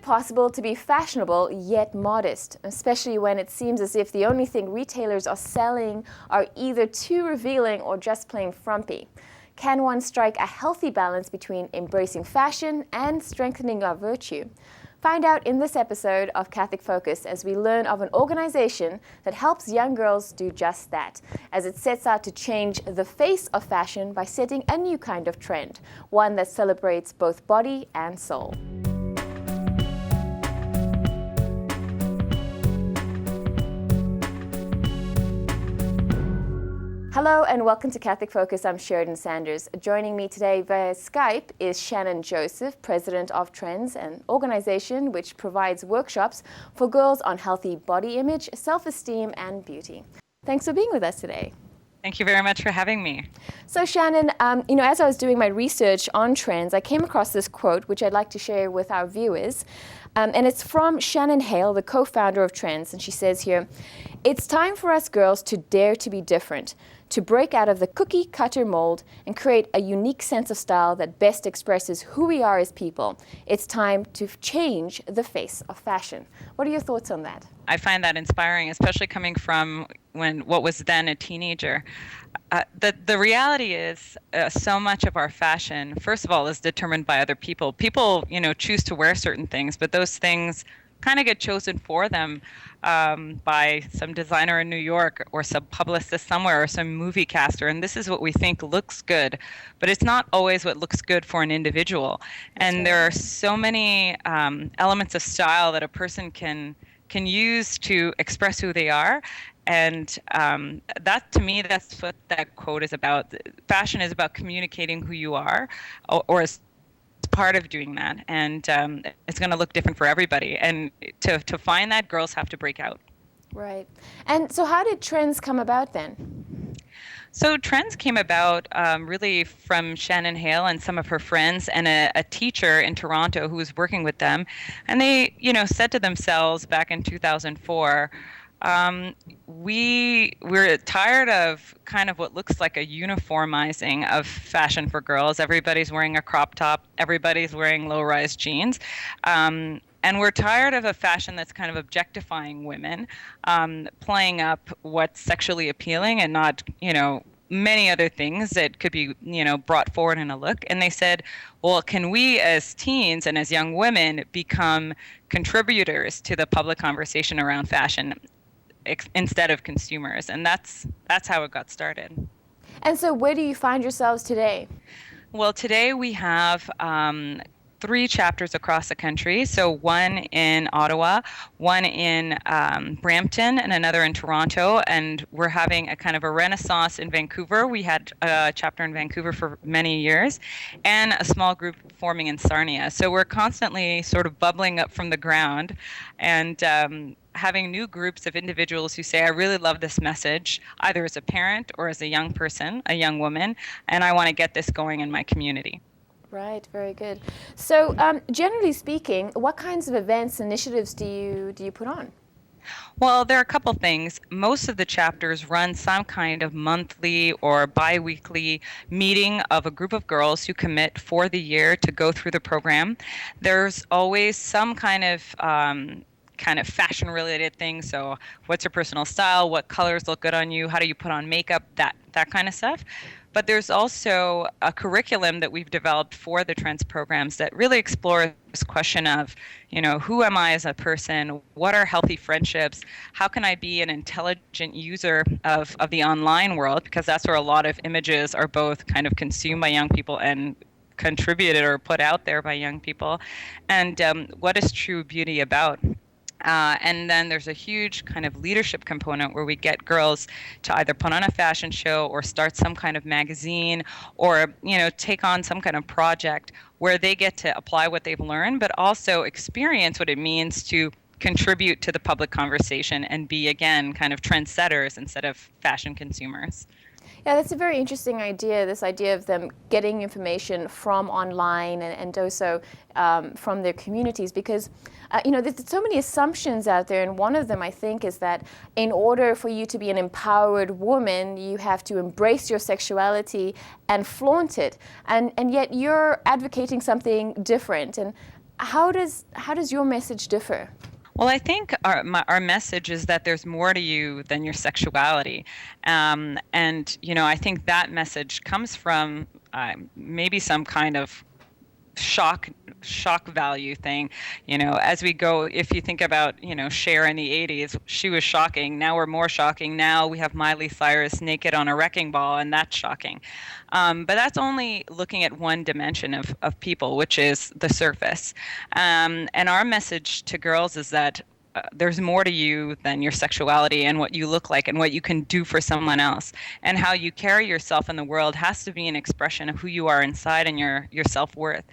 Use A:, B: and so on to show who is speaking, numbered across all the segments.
A: it possible to be fashionable yet modest, especially when it seems as if the only thing retailers are selling are either too revealing or just plain frumpy? Can one strike a healthy balance between embracing fashion and strengthening our virtue? Find out in this episode of Catholic Focus as we learn of an organization that helps young girls do just that, as it sets out to change the face of fashion by setting a new kind of trend, one that celebrates both body and soul. Hello and welcome to Catholic Focus. I'm Sheridan Sanders. Joining me today via Skype is Shannon Joseph, President of Trends, an organization which provides workshops for girls on healthy body image, self-esteem, and beauty. Thanks for being with us today.
B: Thank you very much for having me.
A: So Shannon, as I was doing my research on trends, I came across this quote, which I'd like to share with our viewers. And it's from Shannon Hale, the co-founder of Trends. And she says here, "It's time for us girls to dare to be different, to break out of the cookie cutter mold and create a unique sense of style that best expresses who we are as people. It's time to change the face of fashion." What are your thoughts on that?
B: I find that inspiring, especially coming from what was then a teenager. The reality is so much of our fashion, first of all, is determined by other people. People, choose to wear certain things, but those things kind of get chosen for them by some designer in New York or some publicist somewhere or some movie caster. And this is what we think looks good, but it's not always what looks good for an individual. And there are so many elements of style that a person can use to express who they are. And that, to me, that's what that quote is about. Fashion is about communicating who you are, or as part of doing that. And it's going to look different for everybody. And to find that, girls have to break out.
A: Right. And so how did Trends come about then?
B: So Trends came about really from Shannon Hale and some of her friends and a teacher in Toronto who was working with them. And they, said to themselves back in 2004, we're tired of kind of what looks like a uniformizing of fashion for girls. Everybody's wearing a crop top. Everybody's wearing low-rise jeans. And we're tired of a fashion that's kind of objectifying women, playing up what's sexually appealing and not, many other things that could be, brought forward in a look. And they said, well, can we as teens and as young women become contributors to the public conversation around fashion instead of consumers? And that's how it got started.
A: And so where do you find yourselves today?
B: Well, today we have 3 chapters across the country. So one in Ottawa, one in Brampton, and another in Toronto. And we're having a kind of a renaissance in Vancouver. We had a chapter in Vancouver for many years, and a small group forming in Sarnia. So we're constantly sort of bubbling up from the ground and having new groups of individuals who say, I really love this message, either as a parent or as a young person, a young woman, and I want to get this going in my community.
A: Right, very good. So generally speaking, what kinds of events, initiatives do you put on?
B: Well, there are a couple things. Most of the chapters run some kind of monthly or bi-weekly meeting of a group of girls who commit for the year to go through the program. There's always some kind of fashion related thing. So what's your personal style? What colors look good on you? How do you put on makeup? That kind of stuff. But there's also a curriculum that we've developed for the Trends programs that really explores this question of, who am I as a person? What are healthy friendships? How can I be an intelligent user of the online world? Because that's where a lot of images are both kind of consumed by young people and contributed or put out there by young people. And what is true beauty about? And then there's a huge kind of leadership component where we get girls to either put on a fashion show or start some kind of magazine or, take on some kind of project where they get to apply what they've learned, but also experience what it means to contribute to the public conversation and be, again, kind of trendsetters instead of fashion consumers.
A: Yeah, that's a very interesting idea, this idea of them getting information from online and also from their communities, because there's so many assumptions out there, and one of them, I think, is that in order for you to be an empowered woman, you have to embrace your sexuality and flaunt it, and yet you're advocating something different. And How does your message differ?
B: Well, I think our message is that there's more to you than your sexuality, and I think that message comes from maybe some kind of shock value thing. As we go, if you think about Cher in the 80s, she was shocking. Now we're more shocking. Now we have Miley Cyrus naked on a wrecking ball, and that's shocking. But that's only looking at one dimension of people, which is the surface. And our message to girls is that there's more to you than your sexuality and what you look like and what you can do for someone else. And how you carry yourself in the world has to be an expression of who you are inside and your self-worth.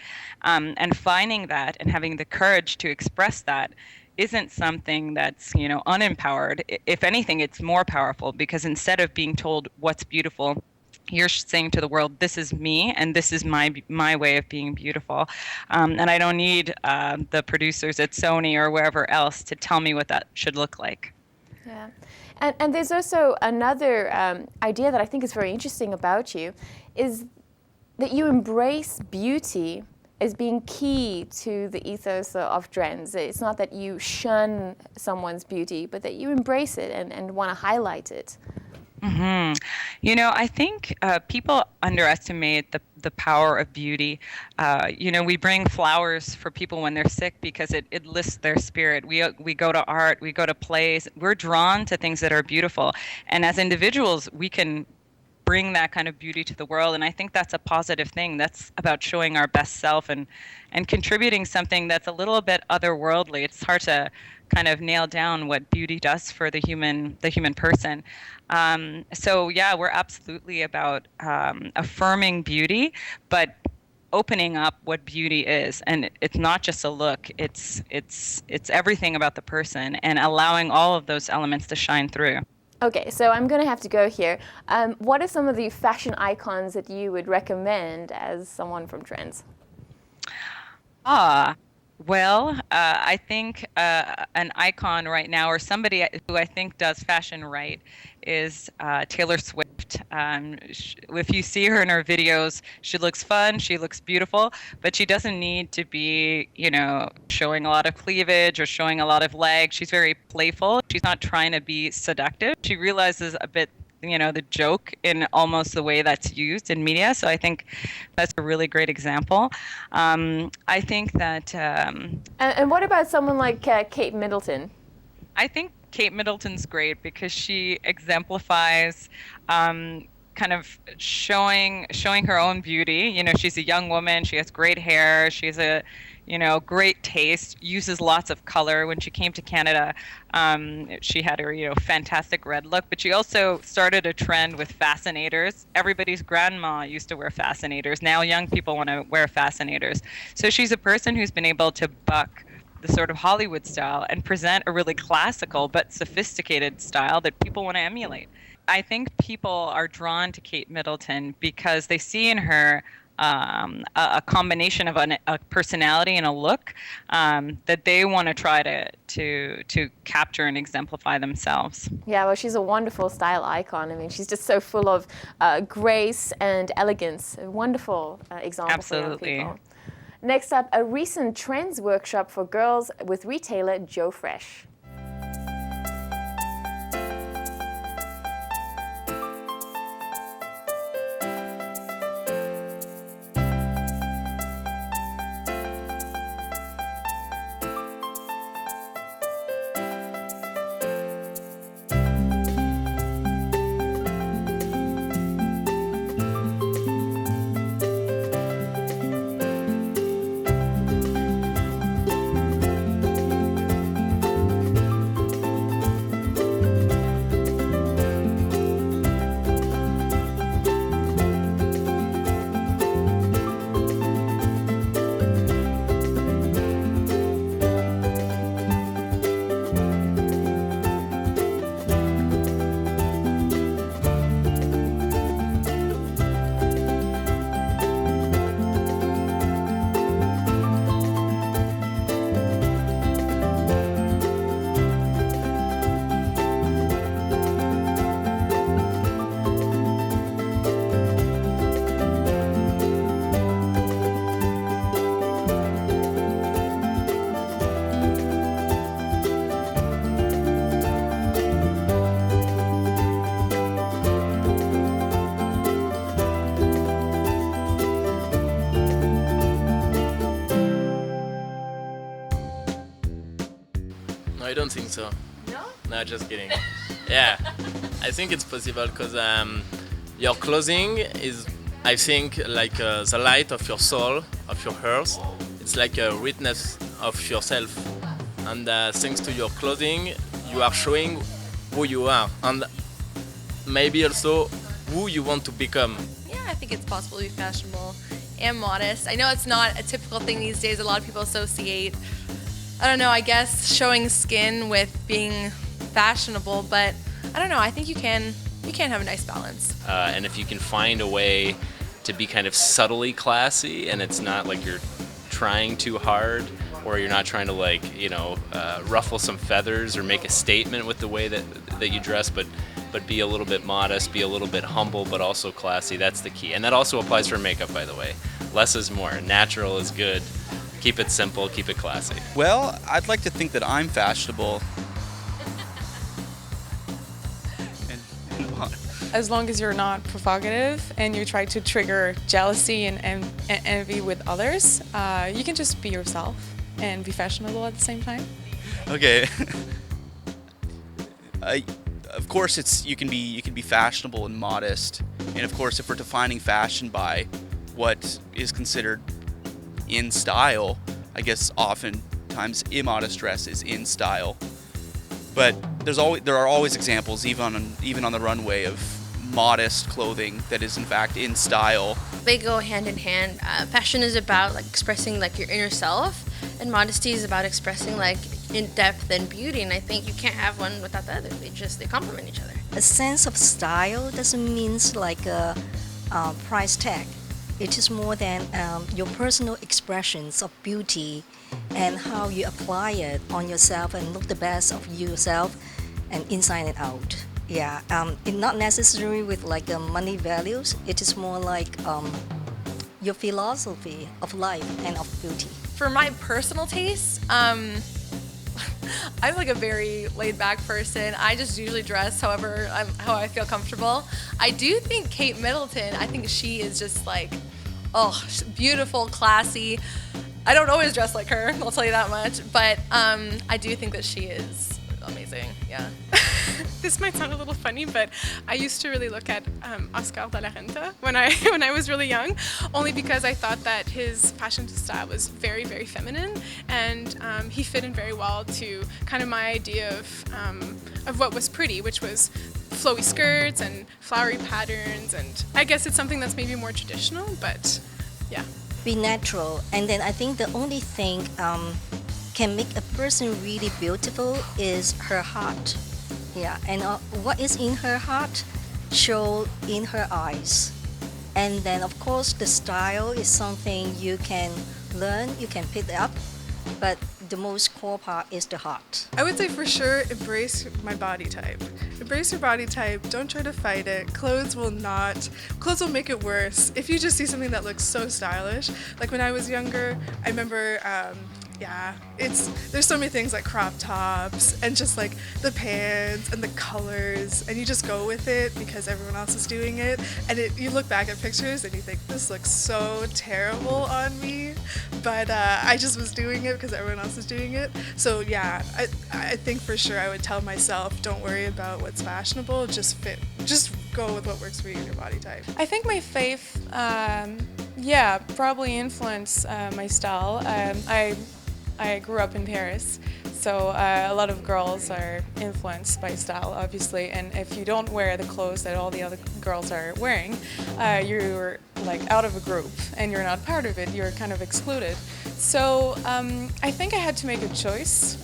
B: And finding that and having the courage to express that isn't something that's unempowered. If anything, it's more powerful, because instead of being told what's beautiful, you're saying to the world, this is me, and this is my way of being beautiful. And I don't need the producers at Sony or wherever else to tell me what that should look like.
A: Yeah. And there's also another idea that I think is very interesting about you, is that you embrace beauty as being key to the ethos of trends. It's not that you shun someone's beauty, but that you embrace it and want to highlight it.
B: Mm-hmm. I think people underestimate the power of beauty. We bring flowers for people when they're sick because it lifts their spirit. We go to art, we go to plays. We're drawn to things that are beautiful. And as individuals, we can bring that kind of beauty to the world. And I think that's a positive thing. That's about showing our best self and contributing something that's a little bit otherworldly. It's hard to kind of nail down what beauty does for the human person. So yeah, we're absolutely about affirming beauty, but opening up what beauty is. And it's not just a look, it's everything about the person, and allowing all of those elements to shine through.
A: Okay, so I'm going to have to go here. What are some of the fashion icons that you would recommend as someone from Trends?
B: Well, I think an icon right now, or somebody who I think does fashion right, is Taylor Swift. If you see her in her videos, she looks fun, she looks beautiful, but she doesn't need to be, showing a lot of cleavage or showing a lot of legs. She's very playful. She's not trying to be seductive. She realizes a bit the joke in almost the way that's used in media. So I think that's a really great example. I think that...
A: And what about someone like Kate Middleton?
B: I think Kate Middleton's great because she exemplifies kind of showing her own beauty. She's a young woman. She has great hair. She's a great taste, uses lots of color. When she came to Canada, she had her, fantastic red look, but she also started a trend with fascinators. Everybody's grandma used to wear fascinators. Now young people want to wear fascinators. So she's a person who's been able to buck the sort of Hollywood style and present a really classical but sophisticated style that people want to emulate. I think people are drawn to Kate Middleton because they see in her a combination of a personality and a look that they want to try to capture and exemplify themselves.
A: Yeah, well, she's a wonderful style icon. I mean, she's just so full of grace and elegance. A wonderful example
B: Absolutely.
A: for young people. Next up, a recent trends workshop for girls with retailer Joe Fresh.
C: No, I don't think so.
A: No?
C: No, just kidding. Yeah, I think it's possible because your clothing is, I think, like the light of your soul, of your heart. It's like a witness of yourself. And thanks to your clothing, you are showing who you are and maybe also who you want to become.
D: Yeah, I think it's possible to be fashionable and modest. I know it's not a typical thing these days. A lot of people associate, I don't know, I guess showing skin with being fashionable, but I don't know, I think you can have a nice balance.
E: And if you can find a way to be kind of subtly classy, and it's not like you're trying too hard, or you're not trying to ruffle some feathers or make a statement with the way that you dress, but be a little bit modest, be a little bit humble, but also classy. That's the key. And that also applies for makeup, by the way. Less is more. Natural is good. Keep it simple, keep it classy.
F: Well, I'd like to think that I'm fashionable.
G: As long as you're not provocative and you try to trigger jealousy and envy with others, you can just be yourself and be fashionable at the same time.
F: Okay. Of course, you can be fashionable and modest, and of course, if we're defining fashion by what is considered in style, I guess oftentimes immodest dress is in style. But there are always examples, even on the runway, of modest clothing that is in fact in style.
H: They go hand in hand. Fashion is about expressing your inner self, and modesty is about expressing in depth and beauty. And I think you can't have one without the other. They complement each other.
I: A sense of style doesn't mean like a price tag. It is more than your personal expressions of beauty and how you apply it on yourself and look the best of yourself and inside and out. Yeah, it's not necessarily with money values. It is more like your philosophy of life and of beauty.
D: For my personal taste, I'm a very laid-back person. I just usually dress how I feel comfortable. I do think Kate Middleton, I think she is just beautiful, classy. I don't always dress like her, I'll tell you that much, but I do think that she is amazing, yeah.
G: This might sound a little funny, but I used to really look at Oscar de la Renta when I was really young, only because I thought that his fashion style was very, very feminine, and he fit in very well to kind of my idea of what was pretty, which was flowy skirts and flowery patterns, and I guess it's something that's maybe more traditional, but yeah.
I: Be natural, and then I think the only thing can make a person really beautiful is her heart. Yeah, and what is in her heart show in her eyes. And then of course the style is something you can learn, you can pick up, but the most core part is the heart.
G: I would say for sure embrace my body type. Embrace your body type, don't try to fight it. Clothes will make it worse. If you just see something that looks so stylish, like when I was younger, I remember there's so many things like crop tops and just the pants and the colors, and you just go with it because everyone else is doing it, and you look back at pictures and you think this looks so terrible on me, but I just was doing it because everyone else is doing it. So yeah, I think for sure I would tell myself, don't worry about what's fashionable, just go with what works for you and your body type. I think my faith probably influenced my style. I grew up in Paris, so a lot of girls are influenced by style, obviously, and if you don't wear the clothes that all the other girls are wearing, you're out of a group and you're not part of it, you're kind of excluded. So I think I had to make a choice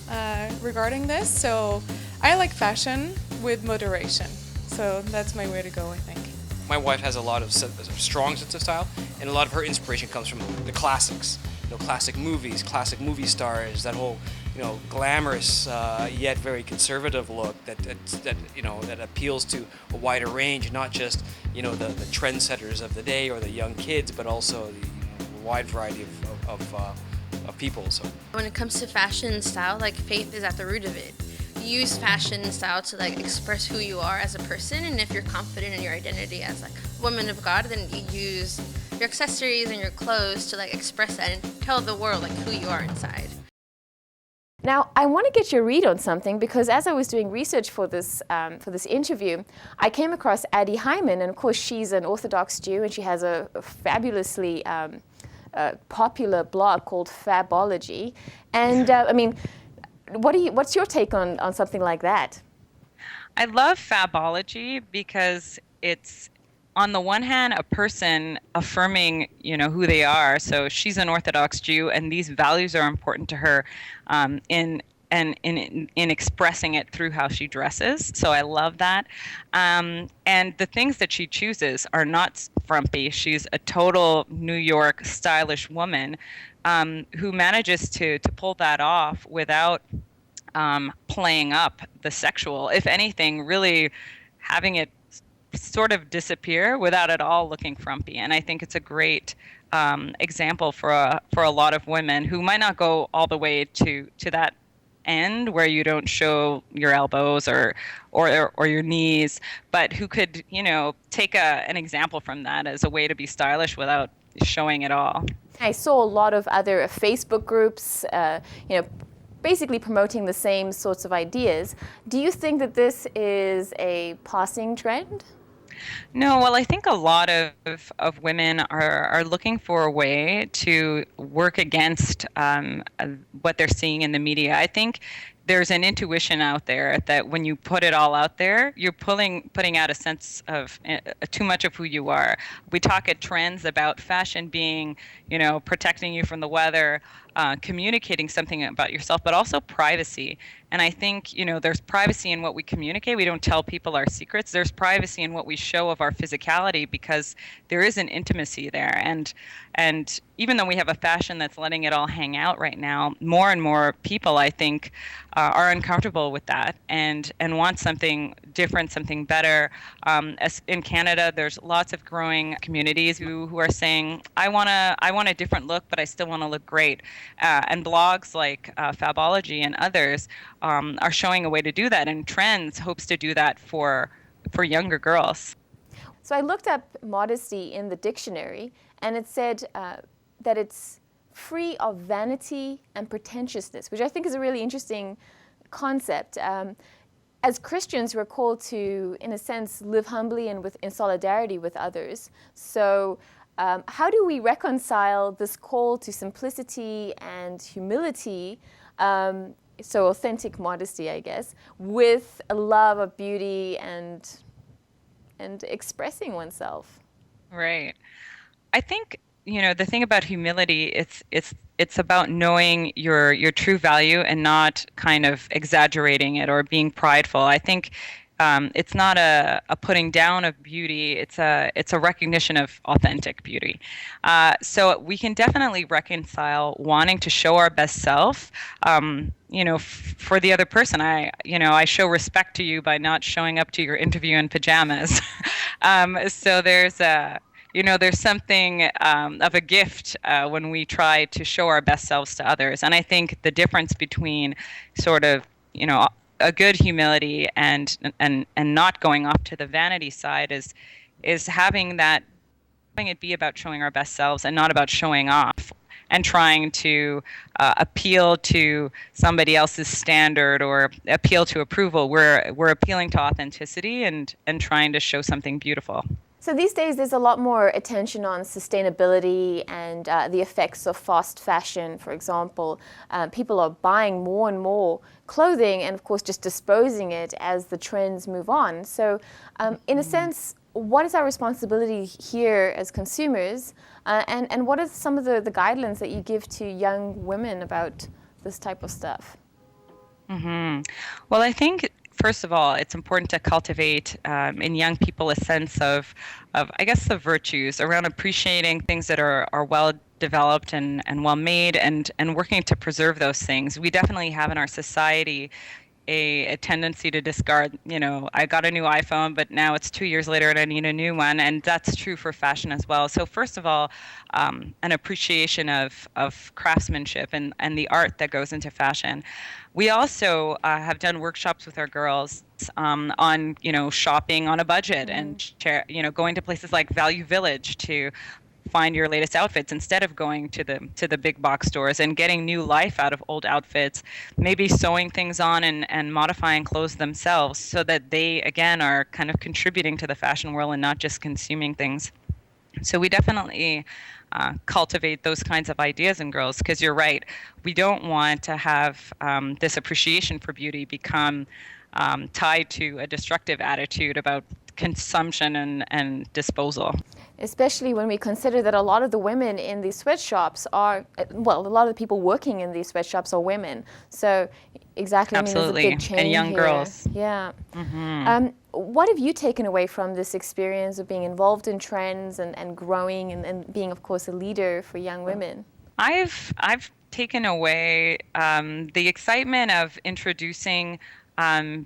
G: regarding this, so I like fashion with moderation, so that's my way to go, I think.
J: My wife has a lot of strong sense of style, and a lot of her inspiration comes from the classics. Classic movies, classic movie stars, that whole, glamorous yet very conservative look that appeals to a wider range, not just, the trendsetters of the day or the young kids, but also the wide variety of people. So
H: when it comes to fashion and style, faith is at the root of it. You use fashion and style to express who you are as a person, and if you're confident in your identity as a woman of God, then you use your accessories and your clothes to express that and tell the world who you are inside.
A: Now, I want to get your read on something because as I was doing research for this interview, I came across Addie Hyman, and of course she's an Orthodox Jew, and she has a fabulously popular blog called Fabology. And I mean, what's your take on something like that?
B: I love Fabology because it's, on the one hand, a person affirming, who they are. So she's an Orthodox Jew, and these values are important to her in expressing it through how she dresses. So I love that. And the things that she chooses are not frumpy. She's a total New York stylish woman who manages to pull that off without playing up the sexual. If anything, really having it sort of disappear without at all looking frumpy. And I think it's a great example for a lot of women who might not go all the way to that end where you don't show your elbows or your knees, but who could take an example from that as a way to be stylish without showing it all.
A: I saw a lot of other Facebook groups, basically promoting the same sorts of ideas. Do you think that this is a passing trend?
B: No, well, I think a lot of women are looking for a way to work against what they're seeing in the media. I think there's an intuition out there that when you put it all out there, you're putting out a sense of too much of who you are. We talk at Trends about fashion being, protecting you from the weather, communicating something about yourself, but also privacy. And I think, there's privacy in what we communicate. We don't tell people our secrets. There's privacy in what we show of our physicality because there is an intimacy there. And even though we have a fashion that's letting it all hang out right now, more and more people, I think, are uncomfortable with that and want something different, something better. As in Canada, there's lots of growing communities who are saying, I want a different look, but I still want to look great. And blogs like Fabology and others are showing a way to do that. And Trends hopes to do that for younger girls.
A: So I looked up modesty in the dictionary, and it said that it's free of vanity and pretentiousness, which I think is a really interesting concept. As Christians, we're called to, in a sense, live humbly and in solidarity with others. So how do we reconcile this call to simplicity and humility, so authentic modesty, I guess, with a love of beauty and expressing oneself?
B: Right. I think, the thing about humility, it's about knowing your true value and not kind of exaggerating it or being prideful. I think it's not a putting down of beauty. It's a recognition of authentic beauty. So we can definitely reconcile wanting to show our best self, for the other person. I show respect to you by not showing up to your interview in pajamas. So there's something of a gift when we try to show our best selves to others. And I think the difference between sort of, a good humility and not going off to the vanity side is having it be about showing our best selves and not about showing off and trying to appeal to somebody else's standard or appeal to approval. We're appealing to authenticity and trying to show something beautiful.
A: So these days there's a lot more attention on sustainability and the effects of fast fashion, for example. People are buying more and more clothing and, of course, just disposing it as the trends move on. So in a sense, what is our responsibility here as consumers? And what are some of the guidelines that you give to young women about this type of stuff?
B: Mm-hmm. Well, I think, first of all, it's important to cultivate in young people a sense of I guess, the virtues around appreciating things that are well developed and well made and working to preserve those things. We definitely have in our society a tendency to discard, I got a new iPhone, but now it's 2 years later and I need a new one. And that's true for fashion as well. So first of all, an appreciation of craftsmanship and the art that goes into fashion. We also have done workshops with our girls on, shopping on a budget and, going to places like Value Village to find your latest outfits instead of going to the big box stores, and getting new life out of old outfits, maybe sewing things on and modifying clothes themselves so that they again are kind of contributing to the fashion world and not just consuming things. So we definitely cultivate those kinds of ideas in girls, because you're right, we don't want to have this appreciation for beauty become tied to a destructive attitude about consumption and disposal.
A: Especially when we consider that a lot of the women in these sweatshops are, well, a lot of the people working in these sweatshops are women. So exactly,
B: Absolutely.
A: I mean, there's a big change
B: and young
A: here.
B: girls.
A: Yeah. What have you taken away from this experience of being involved in trends and growing and being, of course, a leader for young women?
B: I've taken away the excitement of introducing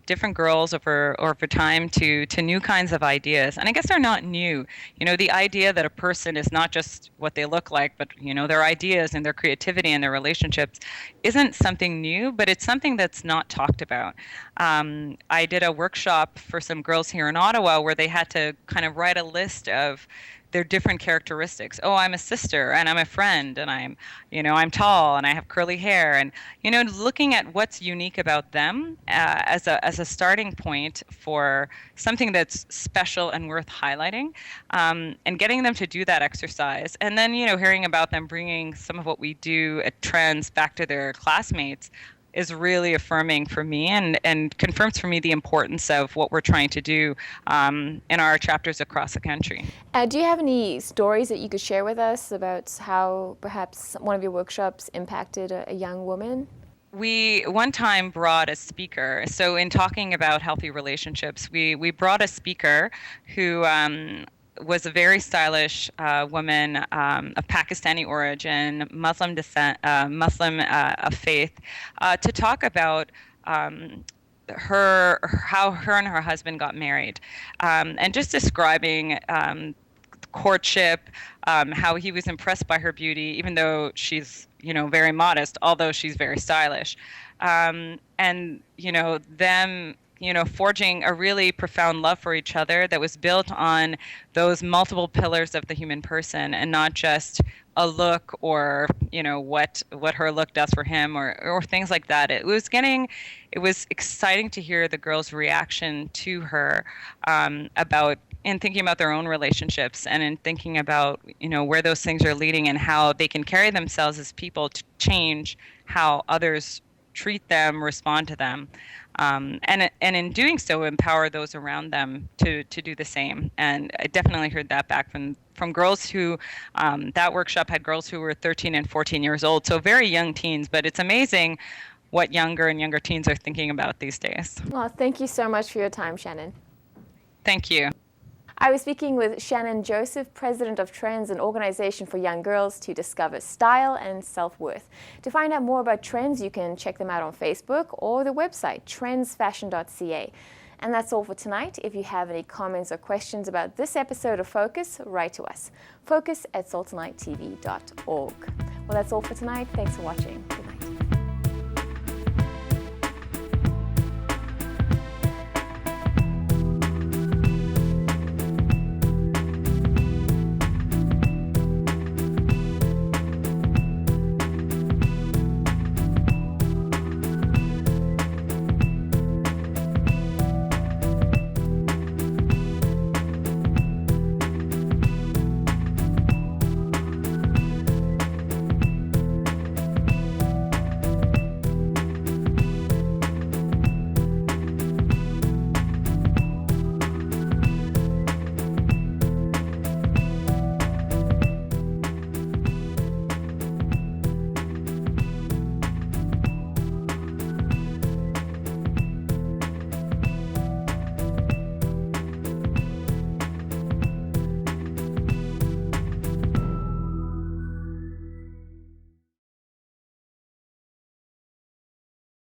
B: different girls over time to new kinds of ideas. And I guess they're not new. You know, the idea that a person is not just what they look like, but you know, their ideas and their creativity and their relationships isn't something new, but it's something that's not talked about. I did a workshop for some girls here in Ottawa where they had to kind of write a list of their different characteristics. Oh, I'm a sister and I'm a friend and I'm tall and I have curly hair, and looking at what's unique about them as a starting point for something that's special and worth highlighting, and getting them to do that exercise, and then hearing about them bringing some of what we do at Trends back to their classmates is really affirming for me, and confirms for me the importance of what we're trying to do in our chapters across the country.
A: Do you have any stories that you could share with us about how perhaps one of your workshops impacted a young woman?
B: We one time brought a speaker. So in talking about healthy relationships, we brought a speaker who was a very stylish woman of Pakistani origin, Muslim descent, Muslim of faith, to talk about how her and her husband got married, and just describing courtship, how he was impressed by her beauty, even though she's very modest, although she's very stylish, and them forging a really profound love for each other that was built on those multiple pillars of the human person, and not just a look or what her look does for him or things like that. It was exciting to hear the girls' reaction to her about in thinking about their own relationships, and in thinking about where those things are leading, and how they can carry themselves as people to change how others treat them, respond to them, and in doing so empower those around them to do the same. And I definitely heard that back from girls who that workshop had girls who were 13 and 14 years old, so very young teens. But it's amazing what younger and younger teens are thinking about these days.
A: Well, thank you so much for your time, Shannon.
B: Thank you.
A: I was speaking with Shannon Joseph, president of Trends, an organization for young girls to discover style and self-worth. To find out more about Trends, you can check them out on Facebook or the website trendsfashion.ca. And that's all for tonight. If you have any comments or questions about this episode of Focus, write to us. focus@saltandlighttv.org. Well, that's all for tonight. Thanks for watching.